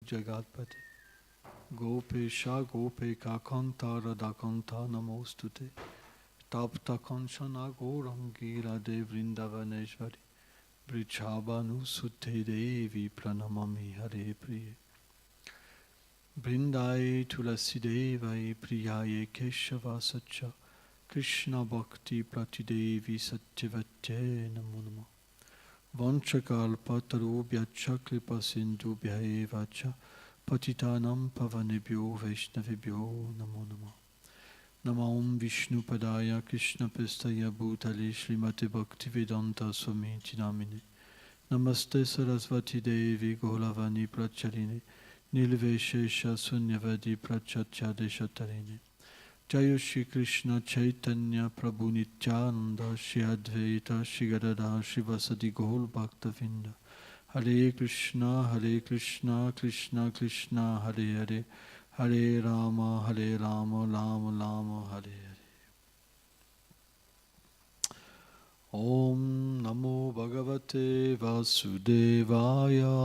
Jagatpate Gopesha Gopeka Kanta Radhakanta Namostute Tapta Kanchana Gaurangi Radhe Vrindavaneshvari Vrichabhanu Sutte Devi Pranamami Hare Priye Brindaye Tulasidevaye Priyaye Keshava Sacha Krishna Bhakti Pratidevi Satyavate Namo Namo Vanchakalpa Tarubhyacha Kripa Sindhubhya Evacha Patitanam Pavanebhyo Vaishnavebhyo Namo Namo Namo Om Vishnu Padaya Krishna Pestaya Bhutale Srimate Bhaktivedanta Swamiti Namine Namaste Sarasvati Devi Golavani Prachaline Nilveshesha Sunyavadi Prachatya Deshatarine Jaya Shri Krishna Chaitanya Prabhu Nityananda Shri Advaita Shri Gadadhar Shivasadi Gaur Bhaktavinda Hare Krishna Krishna Krishna Hare Hare Hare Rama Rama Rama Hare Hare Om Namo Bhagavate Vasudevaya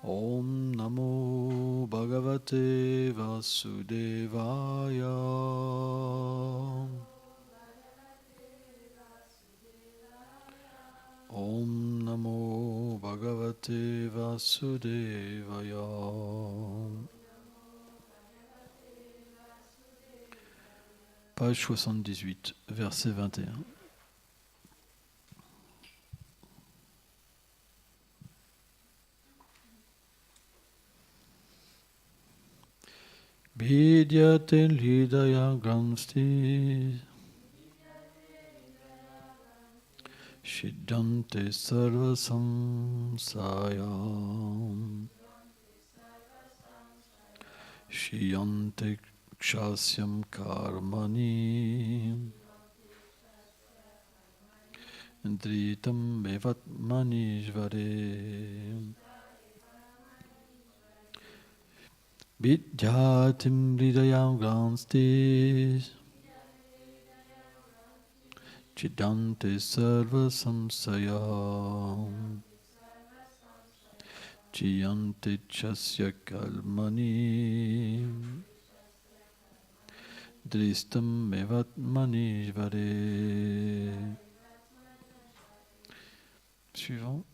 Om Namo Bhagavate Vasudevaya Om Namo Bhagavate Vasudevaya Page 78, verset 21. Vidyate Hridaya Gramsti Shiddhante Sarva Samsayam Shiyante Kshasyam Karmani Dritam Mevatmanishvare Vidyatim Hridayam Gransti Chidante Sarva Samsayam Chiyante Chasya Kalmani Dristam Mevatmanishvare. Suivant.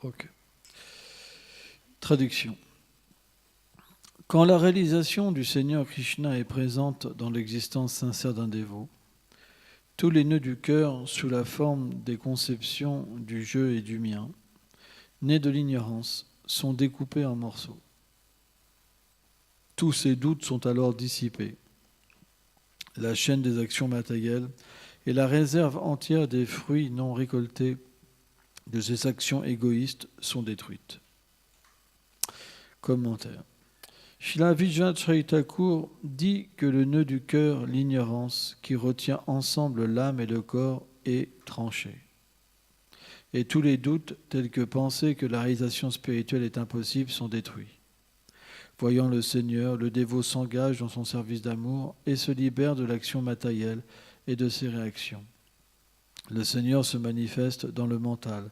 Ok. Traduction. Quand la réalisation du Seigneur Krishna est présente dans l'existence sincère d'un dévot, tous les nœuds du cœur, sous la forme des conceptions du je et du mien, nés de l'ignorance, sont découpés en morceaux. Tous ces doutes sont alors dissipés. La chaîne des actions matérielles et la réserve entière des fruits non récoltés de ces actions égoïstes sont détruites. Commentaire. Srila Vijayacharya Thakur dit que le nœud du cœur, l'ignorance, qui retient ensemble l'âme et le corps, est tranché. Et tous les doutes, tels que penser que la réalisation spirituelle est impossible, sont détruits. Voyant le Seigneur, le dévot s'engage dans son service d'amour et se libère de l'action matérielle et de ses réactions. Le Seigneur se manifeste dans le mental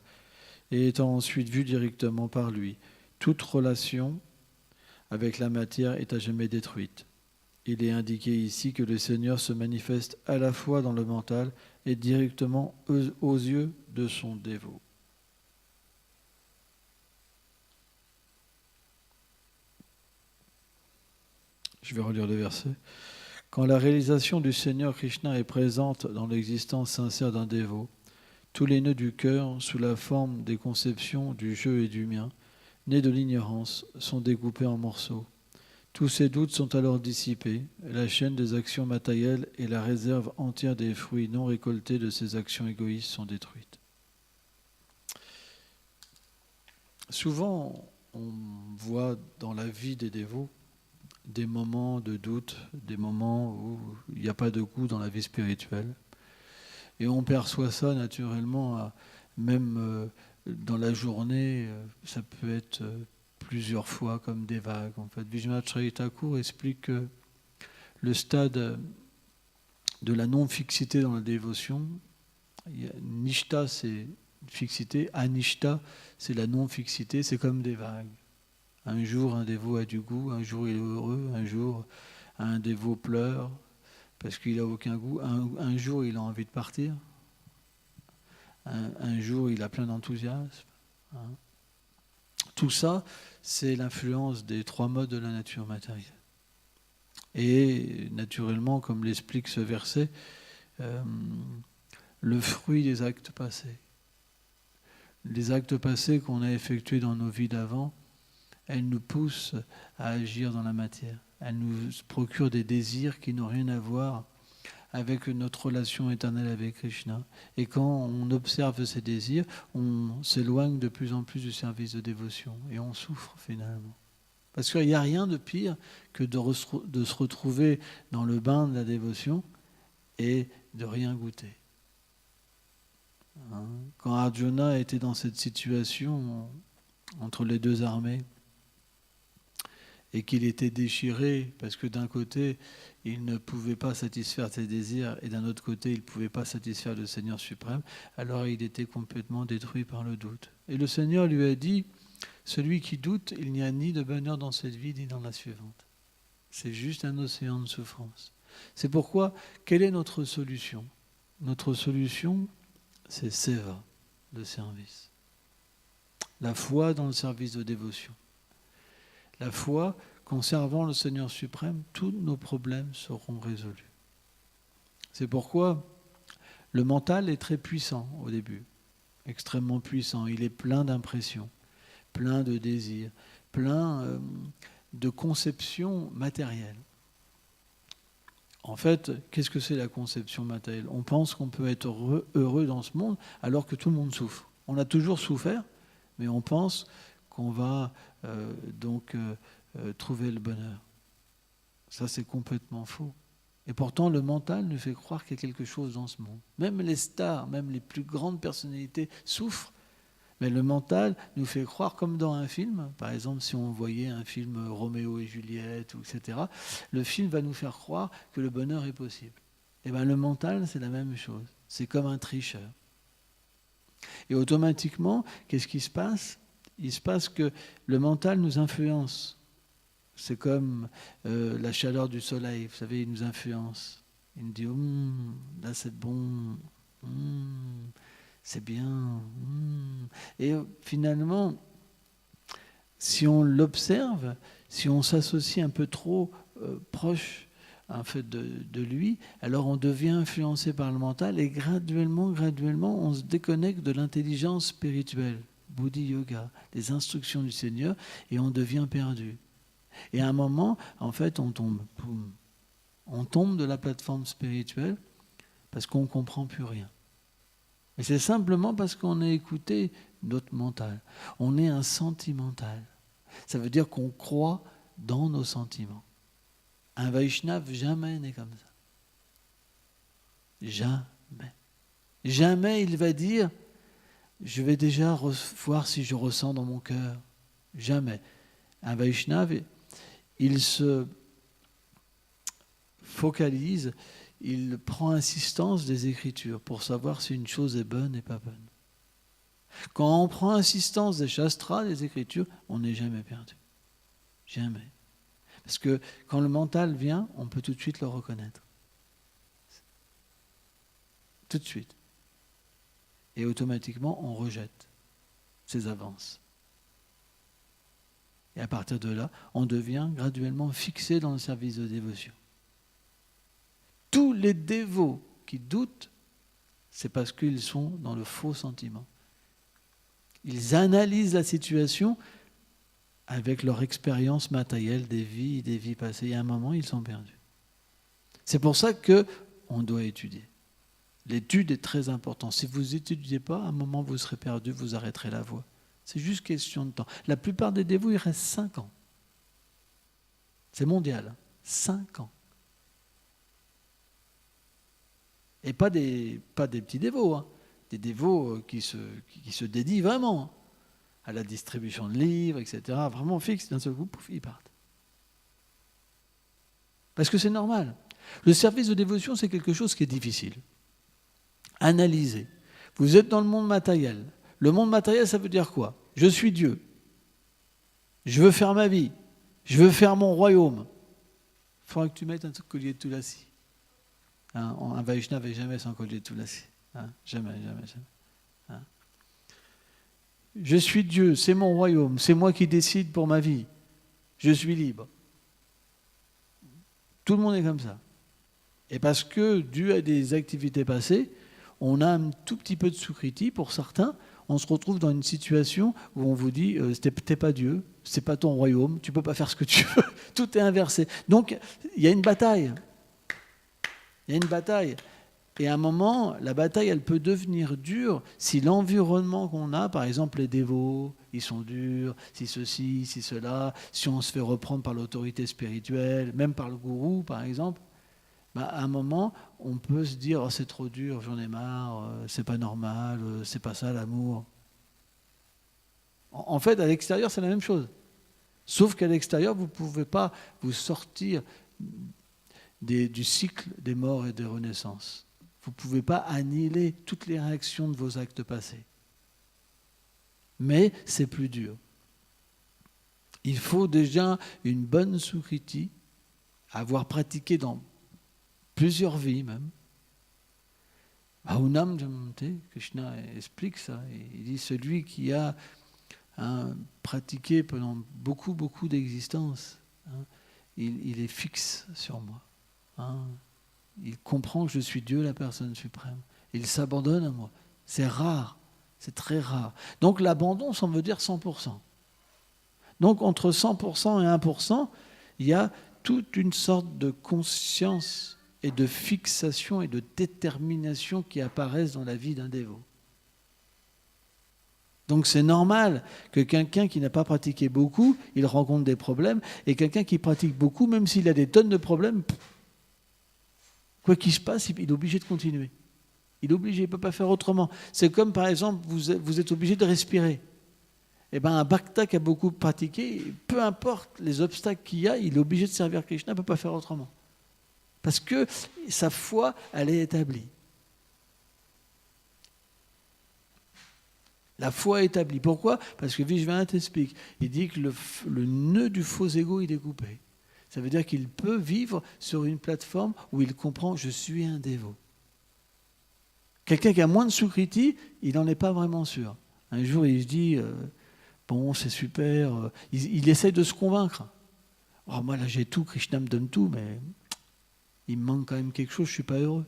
et étant ensuite vu directement par lui, toute relation avec la matière est à jamais détruite. Il est indiqué ici que le Seigneur se manifeste à la fois dans le mental et directement aux yeux de son dévot. Je vais relire le verset. Quand la réalisation du Seigneur Krishna est présente dans l'existence sincère d'un dévot, tous les nœuds du cœur, sous la forme des conceptions du jeu et du mien, nés de l'ignorance, sont découpés en morceaux. Tous ces doutes sont alors dissipés, la chaîne des actions matérielles et la réserve entière des fruits non récoltés de ces actions égoïstes sont détruites. Souvent, on voit dans la vie des dévots des moments de doute, des moments où il n'y a pas de goût dans la vie spirituelle. Et on perçoit ça naturellement, même dans la journée, ça peut être plusieurs fois comme des vagues. En fait, Vishwanath Chaitanya Thakur explique que le stade de la non-fixité dans la dévotion, Nishta c'est fixité, Anishta c'est la non-fixité, c'est comme des vagues. Un jour, un dévot a du goût, un jour il est heureux, un jour un dévot pleure parce qu'il n'a aucun goût, un jour il a envie de partir, un jour il a plein d'enthousiasme. Tout ça, c'est l'influence des trois modes de la nature matérielle. Et naturellement, comme l'explique ce verset, le fruit des actes passés. Les actes passés qu'on a effectués dans nos vies d'avant, elles nous poussent à agir dans la matière. Elles nous procurent des désirs qui n'ont rien à voir avec notre relation éternelle avec Krishna. Et quand on observe ces désirs, on s'éloigne de plus en plus du service de dévotion et on souffre finalement. Parce qu'il n'y a rien de pire que de se retrouver dans le bain de la dévotion et de rien goûter. Quand Arjuna était dans cette situation entre les deux armées, et qu'il était déchiré parce que d'un côté, il ne pouvait pas satisfaire ses désirs et d'un autre côté, il ne pouvait pas satisfaire le Seigneur suprême, alors il était complètement détruit par le doute. Et le Seigneur lui a dit, celui qui doute, il n'y a ni de bonheur dans cette vie ni dans la suivante. C'est juste un océan de souffrance. C'est pourquoi, quelle est notre solution ? Notre solution, c'est Seva, le service. La foi dans le service de dévotion. La foi qu'en servant le Seigneur suprême, tous nos problèmes seront résolus. C'est pourquoi le mental est très puissant au début, extrêmement puissant. Il est plein d'impressions, plein de désirs, plein de conceptions matérielles. En fait, qu'est-ce que c'est la conception matérielle ? On pense qu'on peut être heureux dans ce monde alors que tout le monde souffre. On a toujours souffert, mais on pense qu'on va trouver le bonheur. Ça, c'est complètement faux. Et pourtant, le mental nous fait croire qu'il y a quelque chose dans ce monde. Même les stars, même les plus grandes personnalités souffrent, mais le mental nous fait croire, comme dans un film, par exemple, si on voyait un film Roméo et Juliette, etc., le film va nous faire croire que le bonheur est possible. Et bien, le mental, c'est la même chose. C'est comme un tricheur. Et automatiquement, qu'est-ce qui se passe ? Il se passe que le mental nous influence. C'est comme la chaleur du soleil, vous savez, il nous influence. Il nous dit, là c'est bon, c'est bien. Et finalement, si on l'observe, si on s'associe un peu trop proche en fait, de lui, alors on devient influencé par le mental et graduellement, on se déconnecte de l'intelligence spirituelle. Buddhi Yoga, les instructions du Seigneur, et on devient perdu. Et à un moment, en fait, on tombe de la plateforme spirituelle parce qu'on ne comprend plus rien. Et c'est simplement parce qu'on a écouté notre mental. On est un sentimental. Ça veut dire qu'on croit dans nos sentiments. Un Vaishnava jamais n'est comme ça. Jamais. Jamais il va dire je vais déjà voir si je ressens dans mon cœur. Jamais. Un Vaishnava, il se focalise, il prend insistance des Écritures pour savoir si une chose est bonne et pas bonne. Quand on prend insistance des Shastras, des Écritures, on n'est jamais perdu. Jamais. Parce que quand le mental vient, on peut tout de suite le reconnaître. Tout de suite. Et automatiquement, on rejette ses avances. Et à partir de là, on devient graduellement fixé dans le service de dévotion. Tous les dévots qui doutent, c'est parce qu'ils sont dans le faux sentiment. Ils analysent la situation avec leur expérience matérielle des vies passées. Et à un moment, ils sont perdus. C'est pour ça qu'on doit étudier. L'étude est très importante. Si vous n'étudiez pas, à un moment, vous serez perdu, vous arrêterez la voie. C'est juste question de temps. La plupart des dévots, il reste 5 ans. C'est mondial. 5 ans. Et pas des petits dévots. Hein. Des dévots qui se dédient vraiment à la distribution de livres, etc. Vraiment fixe, d'un seul coup, pouf, ils partent. Parce que c'est normal. Le service de dévotion, c'est quelque chose qui est difficile. Analysez. Vous êtes dans le monde matériel. Le monde matériel, ça veut dire quoi? Je suis Dieu. Je veux faire ma vie. Je veux faire mon royaume. Il faudra que tu mettes un collier de Tulasi. Hein, un Vaishnava n'avait jamais son collier de Tulasi. Hein, jamais. Hein. Je suis Dieu, c'est mon royaume, c'est moi qui décide pour ma vie. Je suis libre. Tout le monde est comme ça. Et parce que, dû à des activités passées, on a un tout petit peu de soukriti pour certains. On se retrouve dans une situation où on vous dit t'es pas Dieu, c'est pas ton royaume, tu peux pas faire ce que tu veux. Tout est inversé. Donc, il y a une bataille. Et à un moment, la bataille, elle peut devenir dure si l'environnement qu'on a, par exemple les dévots, ils sont durs, si ceci, si cela, si on se fait reprendre par l'autorité spirituelle, même par le gourou, par exemple, à un moment, on peut se dire c'est trop dur, j'en ai marre, c'est pas normal, c'est pas ça l'amour. En fait, à l'extérieur, c'est la même chose. Sauf qu'à l'extérieur, vous ne pouvez pas vous sortir du cycle des morts et des renaissances. Vous ne pouvez pas annihiler toutes les réactions de vos actes passés. Mais c'est plus dur. Il faut déjà une bonne sukriti, avoir pratiqué dans plusieurs vies même. Bhaunam Jamante, Krishna explique ça. Il dit celui qui a pratiqué pendant beaucoup d'existences, il est fixe sur moi. Il comprend que je suis Dieu, la personne suprême. Il s'abandonne à moi. C'est rare, c'est très rare. Donc l'abandon, ça veut dire 100%. Donc entre 100% et 1%, il y a toute une sorte de conscience et de fixation et de détermination qui apparaissent dans la vie d'un dévot. Donc c'est normal que quelqu'un qui n'a pas pratiqué beaucoup, il rencontre des problèmes, et quelqu'un qui pratique beaucoup, même s'il a des tonnes de problèmes, quoi qu'il se passe, il est obligé de continuer. Il est obligé, il ne peut pas faire autrement. C'est comme par exemple, vous êtes obligé de respirer. Eh bien, un bhakta qui a beaucoup pratiqué, peu importe les obstacles qu'il y a, il est obligé de servir Krishna, il ne peut pas faire autrement. Parce que sa foi, elle est établie. La foi est établie. Pourquoi? Parce que Vishwanath explique. Il dit que le nœud du faux ego, il est coupé. Ça veut dire qu'il peut vivre sur une plateforme où il comprend « je suis un dévot ». Quelqu'un qui a moins de sukriti, il n'en est pas vraiment sûr. Un jour, il se dit « bon, c'est super ». Il essaie de se convaincre. « Oh, moi, là, j'ai tout, Krishna me donne tout, mais il me manque quand même quelque chose, je ne suis pas heureux ».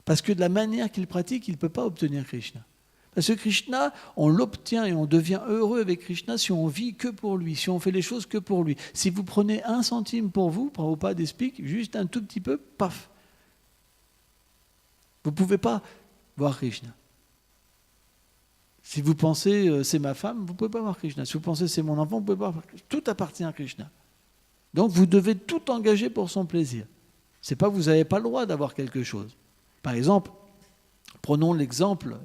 Parce que de la manière qu'il pratique, il ne peut pas obtenir Krishna. Parce que Krishna, on l'obtient et on devient heureux avec Krishna si on vit que pour lui, si on fait les choses que pour lui. Si vous prenez 1 centime pour vous, Prabhupada explique, juste un tout petit peu, paf. Vous ne pouvez pas voir Krishna. Si vous pensez c'est ma femme, vous ne pouvez pas voir Krishna. Si vous pensez c'est mon enfant, vous ne pouvez pas voir Krishna. Tout appartient à Krishna. Donc vous devez tout engager pour son plaisir. C'est pas vous n'avez pas le droit d'avoir quelque chose. Par exemple, prenons l'exemple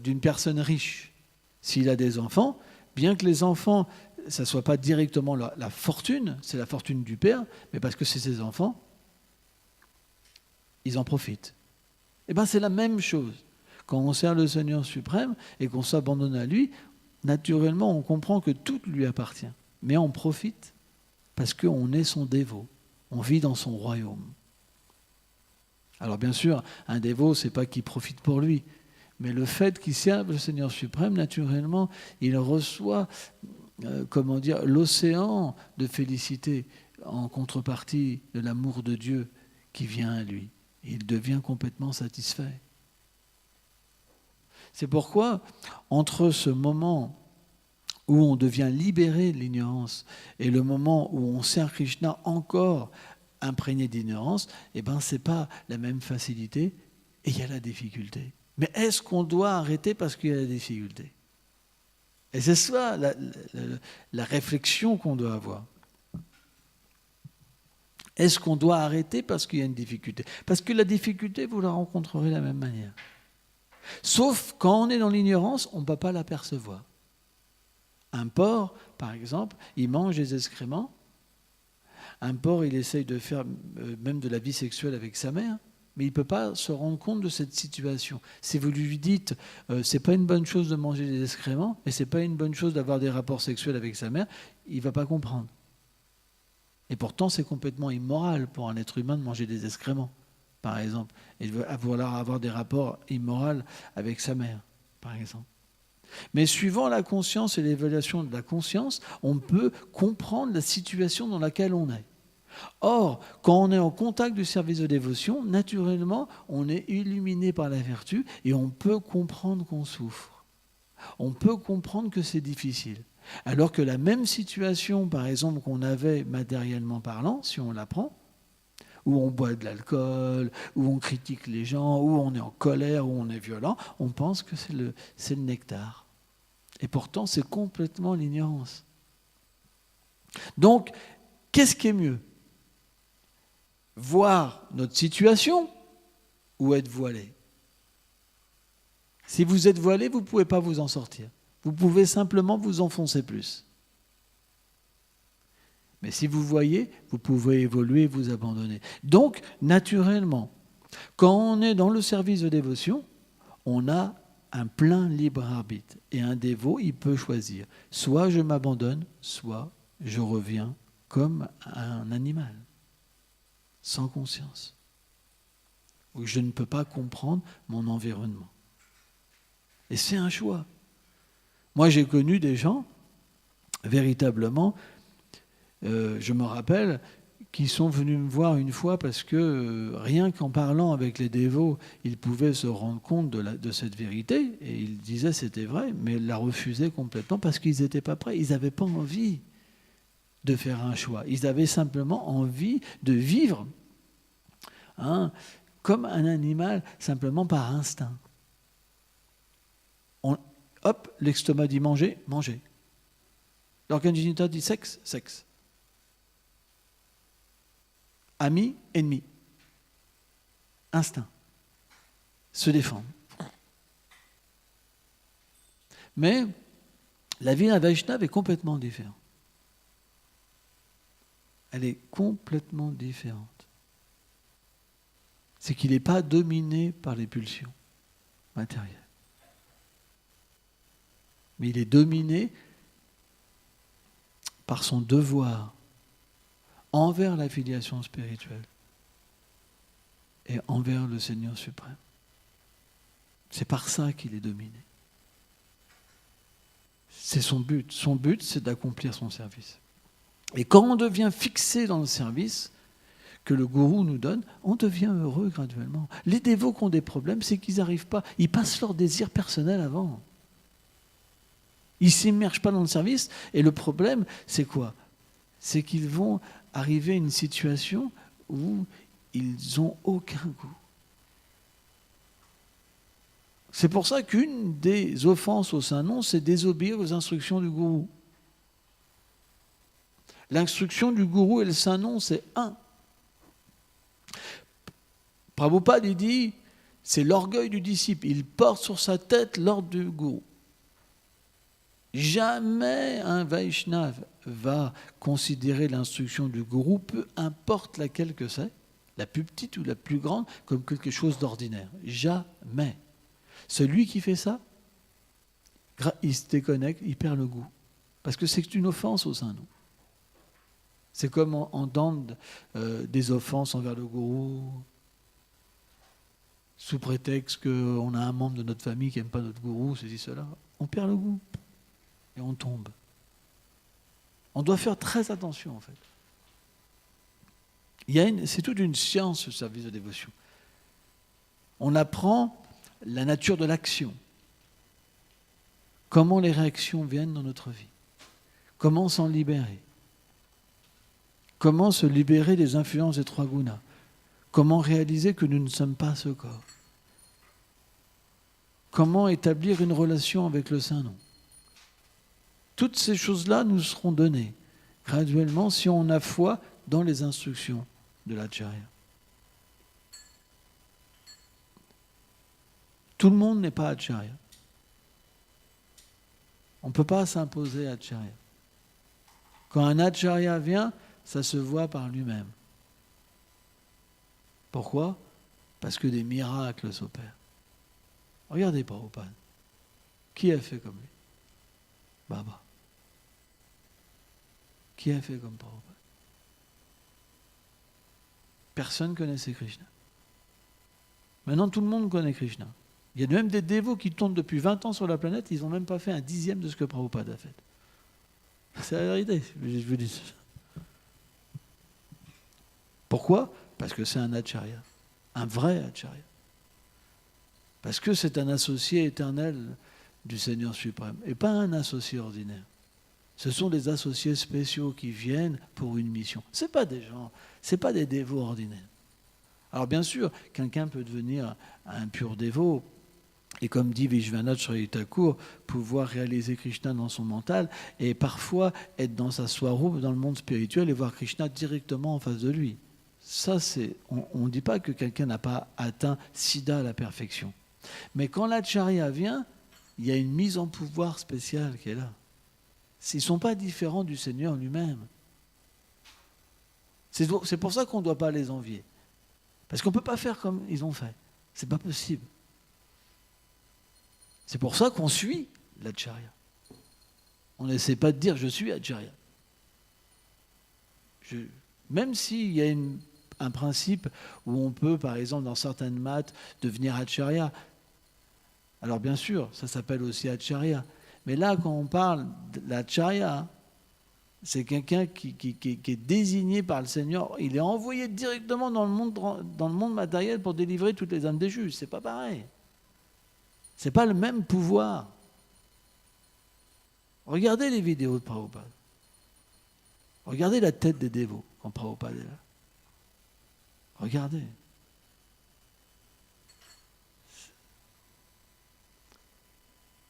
d'une personne riche. S'il a des enfants, bien que les enfants, ça ne soit pas directement la fortune, c'est la fortune du père, mais parce que c'est ses enfants, ils en profitent. Eh bien, c'est la même chose. Quand on sert le Seigneur suprême et qu'on s'abandonne à lui, naturellement, on comprend que tout lui appartient. Mais on profite parce qu'on est son dévot. On vit dans son royaume. Alors bien sûr, un dévot, ce n'est pas qu'il profite pour lui. Mais le fait qu'il serve le Seigneur suprême, naturellement, il reçoit l'océan de félicité en contrepartie de l'amour de Dieu qui vient à lui. Il devient complètement satisfait. C'est pourquoi, entre ce moment où on devient libéré de l'ignorance et le moment où on sert Krishna encore imprégné d'ignorance, ce n'est pas la même facilité et il y a la difficulté. Mais est-ce qu'on doit arrêter parce qu'il y a la difficulté ? Et c'est ça la réflexion qu'on doit avoir. Est-ce qu'on doit arrêter parce qu'il y a une difficulté ? Parce que la difficulté, vous la rencontrerez de la même manière. Sauf quand on est dans l'ignorance, on ne peut pas l'apercevoir. Un porc, par exemple, il mange des excréments. Un porc, il essaye de faire même de la vie sexuelle avec sa mère, mais il ne peut pas se rendre compte de cette situation. Si vous lui dites c'est pas une bonne chose de manger des excréments, et c'est pas une bonne chose d'avoir des rapports sexuels avec sa mère, il ne va pas comprendre. Et pourtant, c'est complètement immoral pour un être humain de manger des excréments, par exemple, et de vouloir avoir des rapports immoraux avec sa mère, par exemple. Mais suivant la conscience et l'évaluation de la conscience, on peut comprendre la situation dans laquelle on est. Or, quand on est en contact du service de dévotion, naturellement, on est illuminé par la vertu et on peut comprendre qu'on souffre. On peut comprendre que c'est difficile. Alors que la même situation, par exemple, qu'on avait matériellement parlant, si on la prend, où on boit de l'alcool, où on critique les gens, où on est en colère, où on est violent, on pense que c'est le nectar. Et pourtant, c'est complètement l'ignorance. Donc, qu'est-ce qui est mieux ? Voir notre situation ou être voilé ? Si vous êtes voilé, vous ne pouvez pas vous en sortir. Vous pouvez simplement vous enfoncer plus. Mais si vous voyez, vous pouvez évoluer et vous abandonner. Donc, naturellement, quand on est dans le service de dévotion, on a un plein libre arbitre. Et un dévot, il peut choisir. Soit je m'abandonne, soit je reviens comme un animal, sans conscience. Où je ne peux pas comprendre mon environnement. Et c'est un choix. Moi, j'ai connu des gens, véritablement, je me rappelle, qui sont venus me voir une fois parce que rien qu'en parlant avec les dévots, ils pouvaient se rendre compte de cette vérité, et ils disaient c'était vrai, mais ils la refusaient complètement parce qu'ils n'étaient pas prêts, ils n'avaient pas envie de faire un choix, ils avaient simplement envie de vivre comme un animal, simplement par instinct. Hop, l'estomac dit manger, manger. L'organe génital dit sexe, sexe. Ami, ennemi. Instinct. Se défendre. Mais la vie d'un Vaishnava est complètement différente. Elle est complètement différente. C'est qu'il n'est pas dominé par les pulsions matérielles. Mais il est dominé par son devoir envers la filiation spirituelle et envers le Seigneur suprême. C'est par ça qu'il est dominé. C'est son but. Son but, c'est d'accomplir son service. Et quand on devient fixé dans le service que le gourou nous donne, on devient heureux graduellement. Les dévots qui ont des problèmes, c'est qu'ils n'arrivent pas. Ils passent leur désir personnel avant. Ils ne s'immergent pas dans le service. Et le problème, c'est quoi ? C'est qu'ils vont arriver à une situation où ils n'ont aucun goût. C'est pour ça qu'une des offenses au Saint-Nom, c'est désobéir aux instructions du gourou. L'instruction du gourou et le Saint-Nom, c'est un. Prabhupada, il dit, c'est l'orgueil du disciple. Il porte sur sa tête l'ordre du gourou. Jamais un Vaishnava va considérer l'instruction du gourou, peu importe laquelle que c'est, la plus petite ou la plus grande, comme quelque chose d'ordinaire. Jamais. Celui qui fait ça, il se déconnecte, il perd le goût. Parce que c'est une offense au Saint-Nom. C'est comme on donne des offenses envers le gourou, sous prétexte qu'on a un membre de notre famille qui n'aime pas notre gourou, ceci, cela. On perd le goût et on tombe. On doit faire très attention, en fait. C'est toute une science, ce service de dévotion. On apprend la nature de l'action. Comment les réactions viennent dans notre vie. Comment s'en libérer. Comment se libérer des influences des trois gunas. Comment réaliser que nous ne sommes pas ce corps. Comment établir une relation avec le Saint-Nom. Toutes ces choses-là nous seront données graduellement si on a foi dans les instructions de l'Acharya. Tout le monde n'est pas Acharya. On ne peut pas s'imposer Acharya. Quand un Acharya vient, ça se voit par lui-même. Pourquoi ? Parce que des miracles s'opèrent. Regardez Prabhupada. Qui a fait comme lui ? Baba. Qui a fait comme Prabhupada ? Personne ne connaissait Krishna. Maintenant, tout le monde connaît Krishna. Il y a même des dévots qui tournent depuis 20 ans sur la planète, ils n'ont même pas fait un dixième de ce que Prabhupada a fait. C'est la vérité, je vous dis. Pourquoi ? Parce que c'est un Acharya, un vrai Acharya. Parce que c'est un associé éternel du Seigneur suprême, et pas un associé ordinaire. Ce sont des associés spéciaux qui viennent pour une mission. Ce n'est pas des gens, ce n'est pas des dévots ordinaires. Alors bien sûr, quelqu'un peut devenir un pur dévot, et comme dit Vishwanath Chakravarti Thakur, pouvoir réaliser Krishna dans son mental, et parfois être dans sa swarup, dans le monde spirituel, et voir Krishna directement en face de lui. Ça, on ne dit pas que quelqu'un n'a pas atteint Siddha à la perfection. Mais quand l'Acharya vient, il y a une mise en pouvoir spéciale qui est là. Ils ne sont pas différents du Seigneur lui-même. C'est pour ça qu'on ne doit pas les envier. Parce qu'on ne peut pas faire comme ils ont fait. Ce n'est pas possible. C'est pour ça qu'on suit l'Acharya. On n'essaie pas de dire « je suis Acharya ». Même s'il y a un principe où on peut, par exemple, dans certaines maths, devenir Acharya. Alors bien sûr, ça s'appelle aussi Acharya. Mais là, quand on parle de l'Acharya, c'est quelqu'un qui est désigné par le Seigneur. Il est envoyé directement dans le monde matériel pour délivrer toutes les âmes des justes. C'est pas pareil. C'est pas le même pouvoir. Regardez les vidéos de Prabhupada. Regardez la tête des dévots quand Prabhupada est là. Regardez.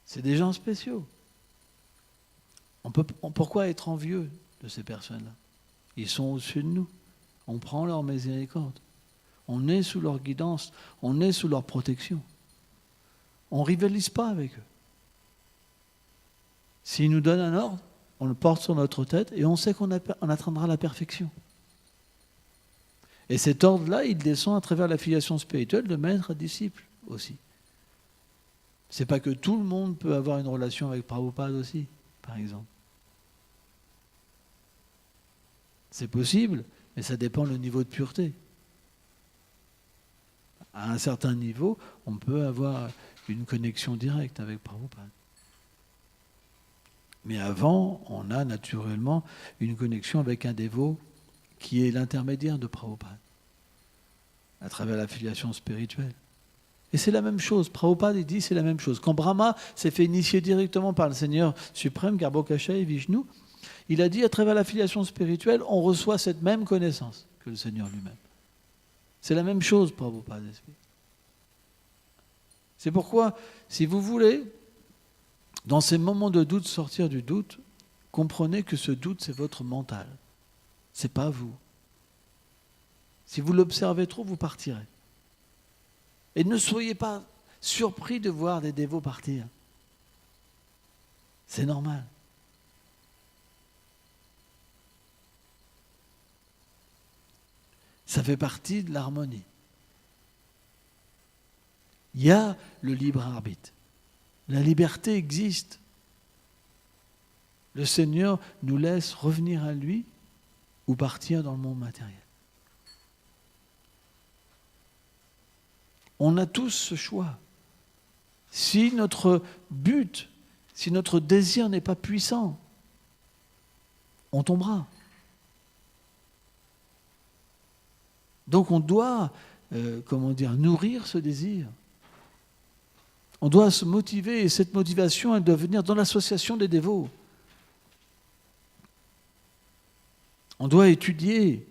C'est des gens spéciaux. Pourquoi être envieux de ces personnes-là ? Ils sont au-dessus de nous. On prend leur miséricorde. On est sous leur guidance. On est sous leur protection. On ne rivalise pas avec eux. S'ils nous donnent un ordre, on le porte sur notre tête et on sait qu'on atteindra la perfection. Et cet ordre-là, il descend à travers la filiation spirituelle de maître à disciple aussi. C'est pas que tout le monde peut avoir une relation avec Prabhupada aussi, par exemple. C'est possible, mais ça dépend du niveau de pureté. À un certain niveau, on peut avoir une connexion directe avec Prabhupada. Mais avant, on a naturellement une connexion avec un dévot qui est l'intermédiaire de Prabhupada, à travers la filiation spirituelle. Et c'est la même chose. Prabhupada dit c'est la même chose. Quand Brahma s'est fait initier directement par le Seigneur suprême, Garbhokasha et Vishnu, il a dit à travers la filiation spirituelle, on reçoit cette même connaissance que le Seigneur lui-même. C'est la même chose, Prabhupada explique. C'est pourquoi, si vous voulez, dans ces moments de doute, sortir du doute, comprenez que ce doute, c'est votre mental. Ce n'est pas vous. Si vous l'observez trop, vous partirez. Et ne soyez pas surpris de voir des dévots partir. C'est normal. Ça fait partie de l'harmonie. Il y a le libre arbitre. La liberté existe. Le Seigneur nous laisse revenir à lui ou partir dans le monde matériel. On a tous ce choix. Si notre but, si notre désir n'est pas puissant, on tombera. Donc on doit, nourrir ce désir. On doit se motiver, et cette motivation, elle doit venir dans l'association des dévots. On doit étudier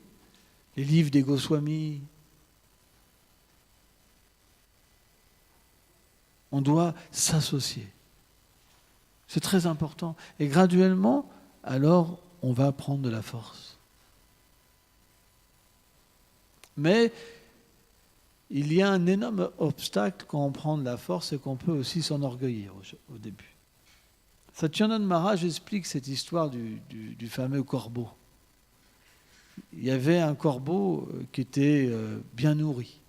les livres des Goswamis. On doit s'associer. C'est très important. Et graduellement, alors, on va prendre de la force. Mais il y a un énorme obstacle quand on prend de la force, et qu'on peut aussi s'enorgueillir au début. Satyananda Maharaj explique cette histoire du fameux corbeau. Il y avait un corbeau qui était bien nourri.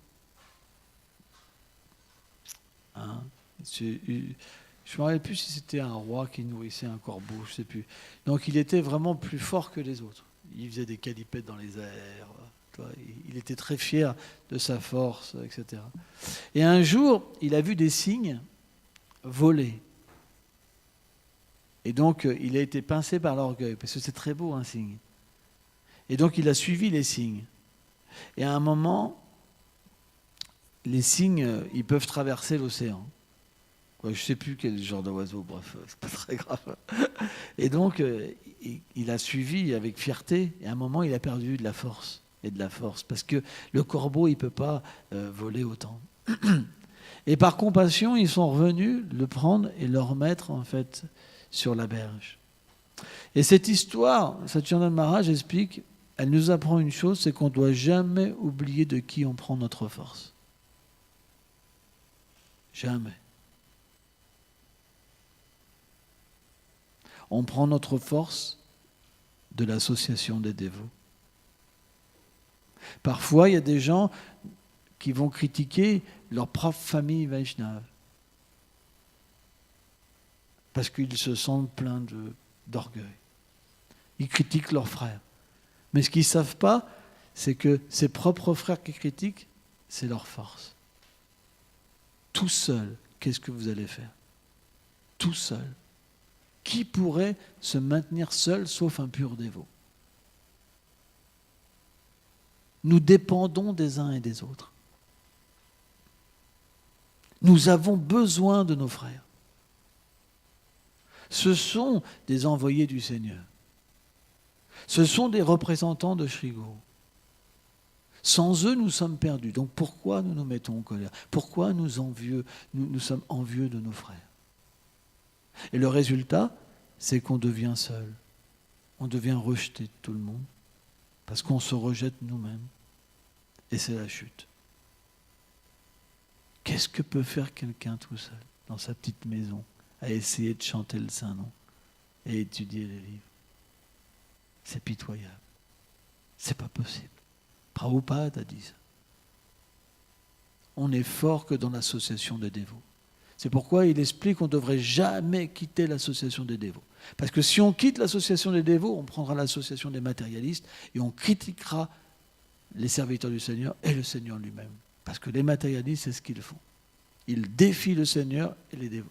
Hein? Je ne me rappelle plus si c'était un roi qui nourrissait un corbeau, je ne sais plus. Donc il était vraiment plus fort que les autres. Il faisait des calipettes dans les airs. Il était très fier de sa force, etc. Et un jour, il a vu des cygnes voler. Et donc, il a été pincé par l'orgueil, parce que c'est très beau, un cygne. Et donc, il a suivi les cygnes. Et à un moment, les cygnes, ils peuvent traverser l'océan. Je ne sais plus quel genre d'oiseau, bref, c'est pas très grave. Et donc, il a suivi avec fierté, et à un moment, il a perdu de la force. Et de la force, parce que le corbeau, il ne peut pas voler autant. Et par compassion, ils sont revenus le prendre et le remettre, en fait, sur la berge. Et cette histoire, Satyananda Maharaj explique, elle nous apprend une chose, c'est qu'on ne doit jamais oublier de qui on prend notre force. Jamais. On prend notre force de l'association des dévots. Parfois, il y a des gens qui vont critiquer leur propre famille Vaishnava parce qu'ils se sentent pleins d'orgueil. Ils critiquent leurs frères. Mais ce qu'ils ne savent pas, c'est que ces propres frères qui critiquent, c'est leur force. Tout seul, qu'est-ce que vous allez faire? Tout seul. Qui pourrait se maintenir seul sauf un pur dévot? Nous dépendons des uns et des autres. Nous avons besoin de nos frères. Ce sont des envoyés du Seigneur. Ce sont des représentants de Sri Guru. Sans eux, nous sommes perdus. Donc pourquoi nous nous mettons en colère? Pourquoi nous sommes envieux de nos frères? Et le résultat, c'est qu'on devient seul. On devient rejeté de tout le monde. Parce qu'on se rejette nous-mêmes. Et c'est la chute. Qu'est-ce que peut faire quelqu'un tout seul, dans sa petite maison, à essayer de chanter le Saint-Nom et étudier les livres? C'est pitoyable. C'est pas possible. Prabhupada a dit ça. On n'est fort que dans l'association des dévots. C'est pourquoi il explique qu'on ne devrait jamais quitter l'association des dévots. Parce que si on quitte l'association des dévots, on prendra l'association des matérialistes et on critiquera les serviteurs du Seigneur et le Seigneur lui-même. Parce que les matérialistes, c'est ce qu'ils font. Ils défient le Seigneur et les dévots.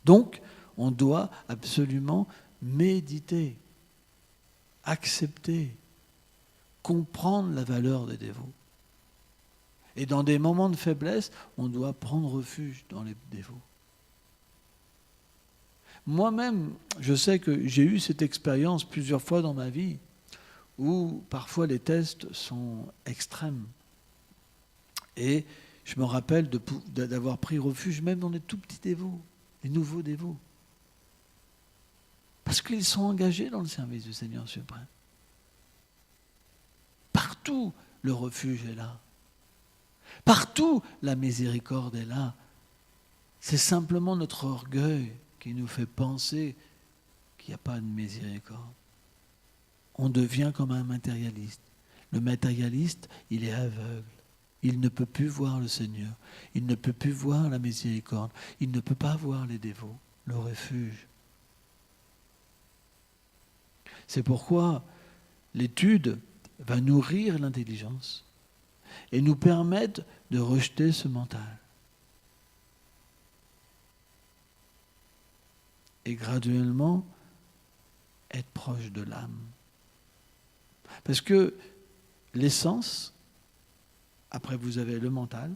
Donc, on doit absolument méditer, accepter, comprendre la valeur des dévots. Et dans des moments de faiblesse, on doit prendre refuge dans les dévots. Moi-même, je sais que j'ai eu cette expérience plusieurs fois dans ma vie, où parfois les tests sont extrêmes. Et je me rappelle d'avoir pris refuge même dans les tout petits dévots, les nouveaux dévots. Parce qu'ils sont engagés dans le service du Seigneur suprême. Partout, le refuge est là. Partout, la miséricorde est là. C'est simplement notre orgueil qui nous fait penser qu'il n'y a pas de miséricorde. On devient comme un matérialiste. Le matérialiste, il est aveugle. Il ne peut plus voir le Seigneur. Il ne peut plus voir la miséricorde. Il ne peut pas voir les dévots, le refuge. C'est pourquoi l'étude va nourrir l'intelligence et nous permettre de rejeter ce mental. Et graduellement, être proche de l'âme. Parce que l'essence, après vous avez le mental,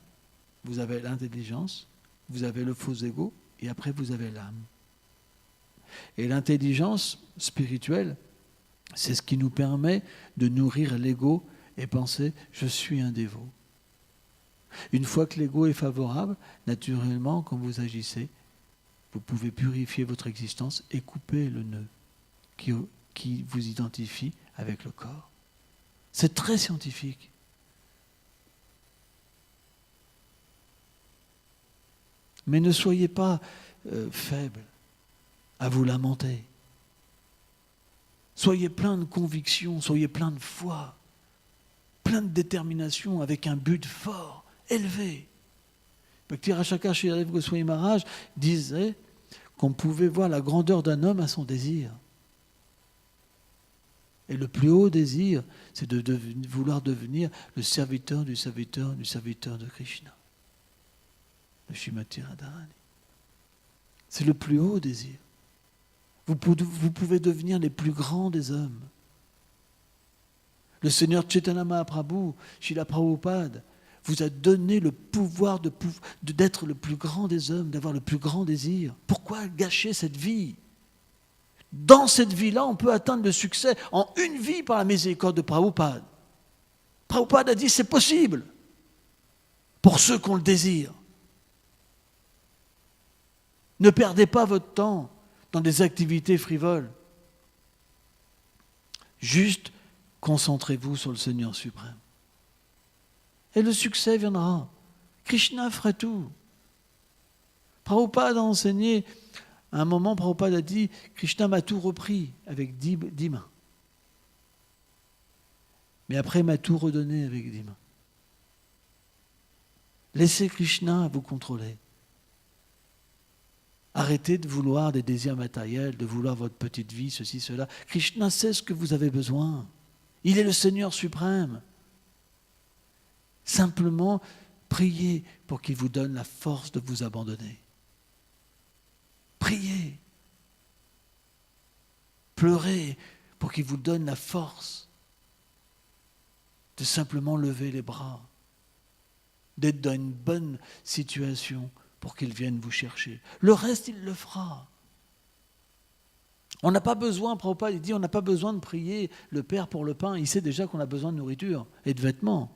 vous avez l'intelligence, vous avez le faux ego, et après vous avez l'âme. Et l'intelligence spirituelle, c'est ce qui nous permet de nourrir l'ego et penser « je suis un dévot ». Une fois que l'ego est favorable, naturellement, quand vous agissez, vous pouvez purifier votre existence et couper le nœud qui vous identifie avec le corps. C'est très scientifique. Mais ne soyez pas faibles à vous lamenter. Soyez plein de conviction, soyez plein de foi, plein de détermination avec un but fort, élevé. Bhakti Rakshaka Sridhar Goswami Maharaj disait qu'on pouvait voir la grandeur d'un homme à son désir. Et le plus haut désir, c'est de vouloir devenir le serviteur du serviteur du serviteur de Krishna, de Srimati Radharani. C'est le plus haut désir. Vous pouvez devenir les plus grands des hommes. Le Seigneur Chaitanya Mahaprabhu, Srila Prabhupada, vous a donné le pouvoir d'être le plus grand des hommes, d'avoir le plus grand désir. Pourquoi gâcher cette vie ? Dans cette vie-là, on peut atteindre le succès en une vie par la miséricorde de Prabhupada. Prabhupada a dit c'est possible pour ceux qui ont le désir. Ne perdez pas votre temps dans des activités frivoles. Juste concentrez-vous sur le Seigneur suprême. Et le succès viendra. Krishna ferait tout. Prabhupada a enseigné, à un moment, Prabhupada a dit, Krishna m'a tout repris avec 10 mains. Mais après, il m'a tout redonné avec 10 mains. Laissez Krishna vous contrôler. Arrêtez de vouloir des désirs matériels, de vouloir votre petite vie, ceci, cela. Krishna sait ce que vous avez besoin. Il est le Seigneur suprême. Simplement, priez pour qu'il vous donne la force de vous abandonner. Priez. Pleurez pour qu'il vous donne la force de simplement lever les bras, d'être dans une bonne situation pour qu'il vienne vous chercher. Le reste, il le fera. On n'a pas besoin, Prabhupada il dit, on n'a pas besoin de prier le Père pour le pain. Il sait déjà qu'on a besoin de nourriture et de vêtements.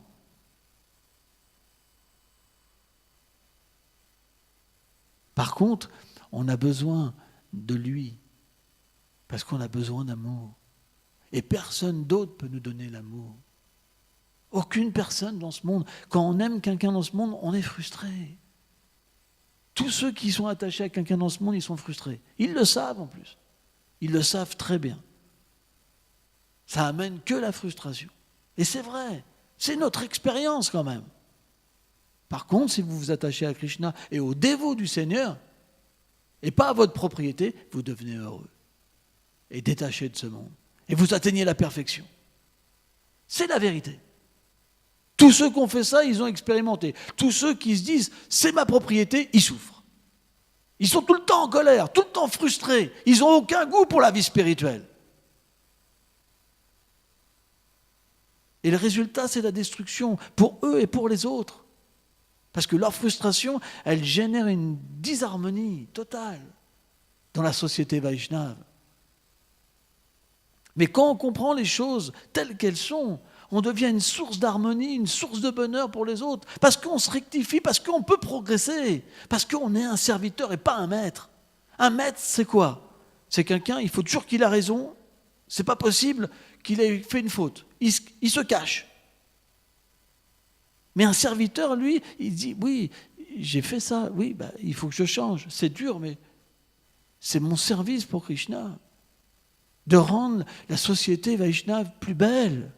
Par contre, on a besoin de lui, parce qu'on a besoin d'amour. Et personne d'autre peut nous donner l'amour. Aucune personne dans ce monde. Quand on aime quelqu'un dans ce monde, on est frustré. Tous ceux qui sont attachés à quelqu'un dans ce monde, ils sont frustrés. Ils le savent en plus. Ils le savent très bien. Ça amène que la frustration. Et c'est vrai, c'est notre expérience quand même. Par contre, si vous vous attachez à Krishna et au dévot du Seigneur, et pas à votre propriété, vous devenez heureux et détaché de ce monde. Et vous atteignez la perfection. C'est la vérité. Tous ceux qui ont fait ça, ils ont expérimenté. Tous ceux qui se disent « c'est ma propriété », ils souffrent. Ils sont tout le temps en colère, tout le temps frustrés. Ils n'ont aucun goût pour la vie spirituelle. Et le résultat, c'est la destruction pour eux et pour les autres. Parce que leur frustration, elle génère une disharmonie totale dans la société Vaishnave. Mais quand on comprend les choses telles qu'elles sont, on devient une source d'harmonie, une source de bonheur pour les autres. Parce qu'on se rectifie, parce qu'on peut progresser. Parce qu'on est un serviteur et pas un maître. Un maître, c'est quoi ? C'est quelqu'un, il faut toujours qu'il a raison. C'est pas possible qu'il ait fait une faute. Il se cache. Mais un serviteur, lui, il dit, oui, j'ai fait ça, oui, il faut que je change. C'est dur, mais c'est mon service pour Krishna. De rendre la société Vaishnave plus belle.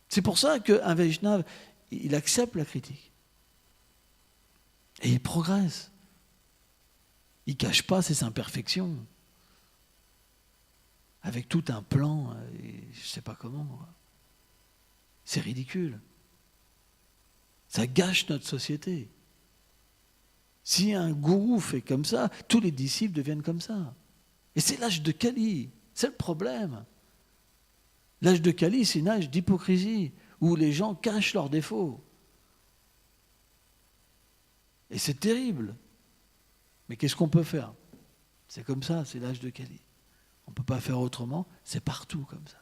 C'est pour ça qu'un Vaishnave, il accepte la critique. Et il progresse. Il ne cache pas ses imperfections. Avec tout un plan, je ne sais pas comment. C'est ridicule. Ça gâche notre société. Si un gourou fait comme ça, tous les disciples deviennent comme ça. Et c'est l'âge de Kali, c'est le problème. L'âge de Kali, c'est un âge d'hypocrisie, où les gens cachent leurs défauts. Et c'est terrible. Mais qu'est-ce qu'on peut faire? C'est comme ça, c'est l'âge de Kali. On ne peut pas faire autrement, c'est partout comme ça.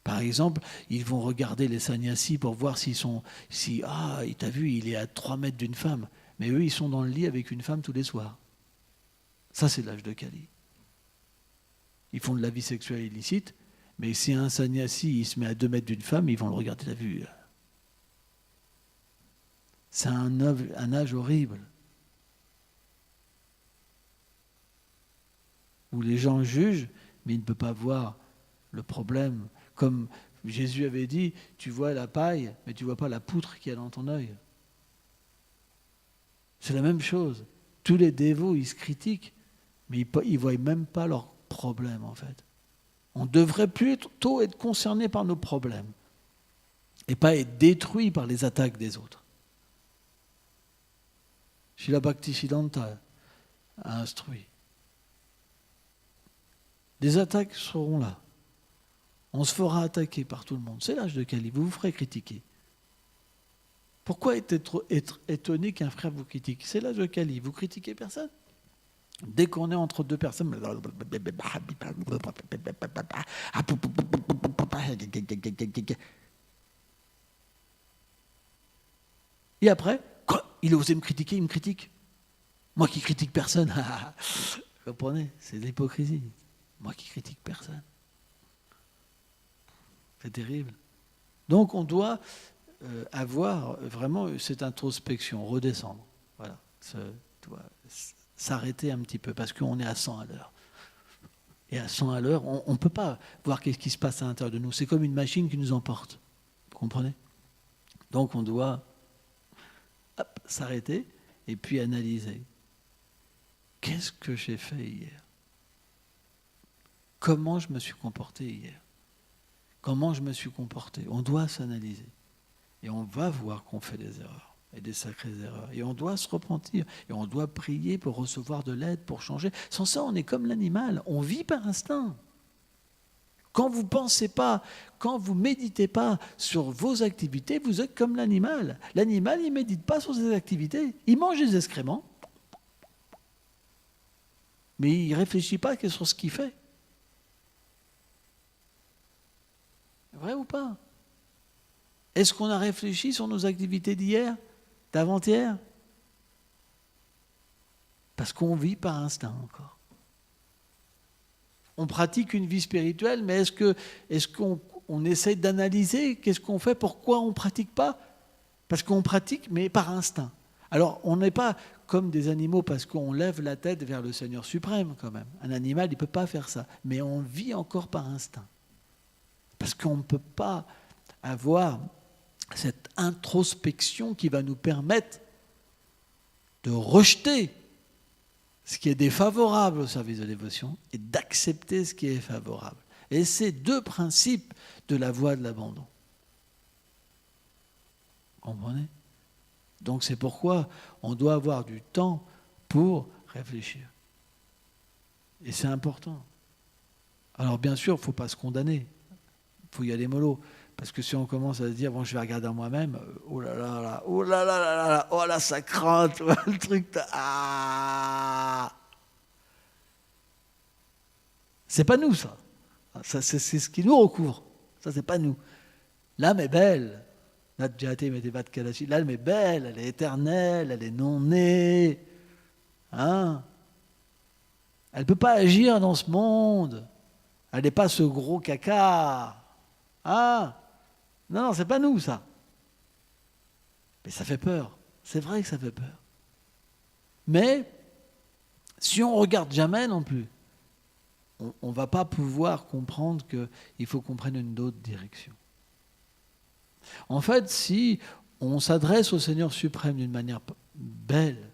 Par exemple, ils vont regarder les sannyasis pour voir s'ils sont... t'as vu, il est à 3 mètres d'une femme. Mais eux, ils sont dans le lit avec une femme tous les soirs. Ça, c'est l'âge de Kali. Ils font de la vie sexuelle illicite, mais si un sannyasi il se met à 2 mètres d'une femme, ils vont le regarder, t'as vu. C'est un âge horrible. Où les gens jugent, mais ils ne peuvent pas voir le problème. Comme Jésus avait dit, tu vois la paille, mais tu ne vois pas la poutre qu'il y a dans ton œil. C'est la même chose. Tous les dévots, ils se critiquent, mais ils ne voient même pas leurs problèmes, en fait. On devrait plutôt être concerné par nos problèmes et pas être détruit par les attaques des autres. Srila Bhaktisiddhanta a instruit. Des attaques seront là. On se fera attaquer par tout le monde. C'est l'âge de Kali, vous vous ferez critiquer. Pourquoi être étonné qu'un frère vous critique? C'est l'âge de Kali, vous critiquez personne. Dès qu'on est entre deux personnes, et après, quoi? Il a osé me critiquer, il me critique. Moi qui critique personne, vous comprenez? C'est de l'hypocrisie. Moi qui critique personne. C'est terrible. Donc on doit avoir vraiment cette introspection, redescendre. Voilà. S'arrêter un petit peu, parce qu'on est à 100 à l'heure. Et à 100 à l'heure, on ne peut pas voir ce qui se passe à l'intérieur de nous. C'est comme une machine qui nous emporte. Vous comprenez? Donc on doit s'arrêter et puis analyser. Qu'est-ce que j'ai fait hier? Comment je me suis comporté hier? Comment je me suis comporté? On doit s'analyser. Et on va voir qu'on fait des erreurs. Et des sacrées erreurs. Et on doit se repentir. Et on doit prier pour recevoir de l'aide, pour changer. Sans ça, on est comme l'animal. On vit par instinct. Quand vous ne pensez pas, quand vous ne méditez pas sur vos activités, vous êtes comme l'animal. L'animal, il ne médite pas sur ses activités. Il mange des excréments. Mais il ne réfléchit pas que sur ce qu'il fait. Vrai ou pas? Est-ce qu'on a réfléchi sur nos activités d'hier, d'avant-hier? Parce qu'on vit par instinct encore. On pratique une vie spirituelle, mais est-ce qu'on essaie d'analyser qu'est-ce qu'on fait, pourquoi on ne pratique pas? Parce qu'on pratique, mais par instinct. Alors, on n'est pas comme des animaux parce qu'on lève la tête vers le Seigneur suprême quand même. Un animal, il ne peut pas faire ça. Mais on vit encore par instinct. Parce qu'on ne peut pas avoir cette introspection qui va nous permettre de rejeter ce qui est défavorable au service de dévotion et d'accepter ce qui est favorable. Et c'est 2 principes de la voie de l'abandon. Vous comprenez? Donc c'est pourquoi on doit avoir du temps pour réfléchir. Et c'est important. Alors bien sûr, il ne faut pas se condamner. Il faut y aller mollo. Parce que si on commence à se dire, bon, je vais regarder en moi-même, oh là là là, oh là là là là, oh là, ça craint, le truc, C'est pas nous, ça. Ça c'est ce qui nous recouvre. Ça, c'est pas nous. L'âme est belle. L'âme est belle, elle est éternelle, elle est non née. Hein? Elle ne peut pas agir dans ce monde. Elle n'est pas ce gros caca. Ah, non, c'est pas nous, ça. Mais ça fait peur. C'est vrai que ça fait peur. Mais, si on ne regarde jamais non plus, on ne va pas pouvoir comprendre qu'il faut qu'on prenne une autre direction. En fait, si on s'adresse au Seigneur suprême d'une manière belle,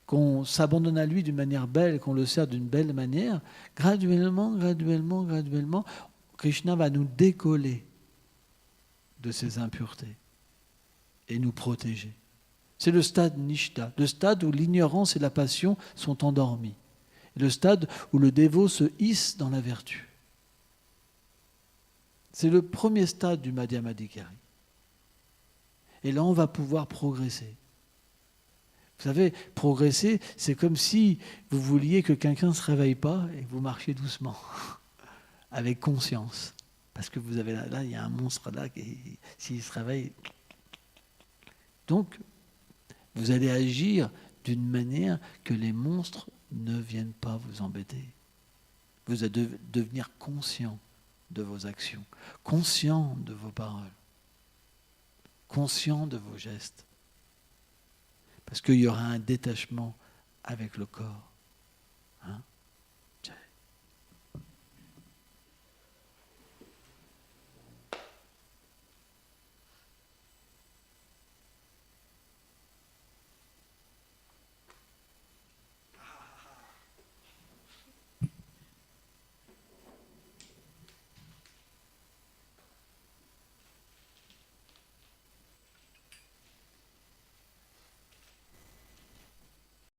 qu'on s'abandonne à lui d'une manière belle, qu'on le sert d'une belle manière, graduellement, Krishna va nous décoller de ces impuretés et nous protéger. C'est le stade Nishta, le stade où l'ignorance et la passion sont endormis. Le stade où le dévot se hisse dans la vertu. C'est le premier stade du Madhyamadikari. Et là, on va pouvoir progresser. Vous savez, progresser, c'est comme si vous vouliez que quelqu'un ne se réveille pas et que vous marchiez doucement, avec conscience. Parce que vous avez là, il y a un monstre là qui, s'il se réveille. Donc, vous allez agir d'une manière que les monstres ne viennent pas vous embêter. Vous allez devenir conscient de vos actions, conscient de vos paroles, conscient de vos gestes. Parce qu'il y aura un détachement avec le corps.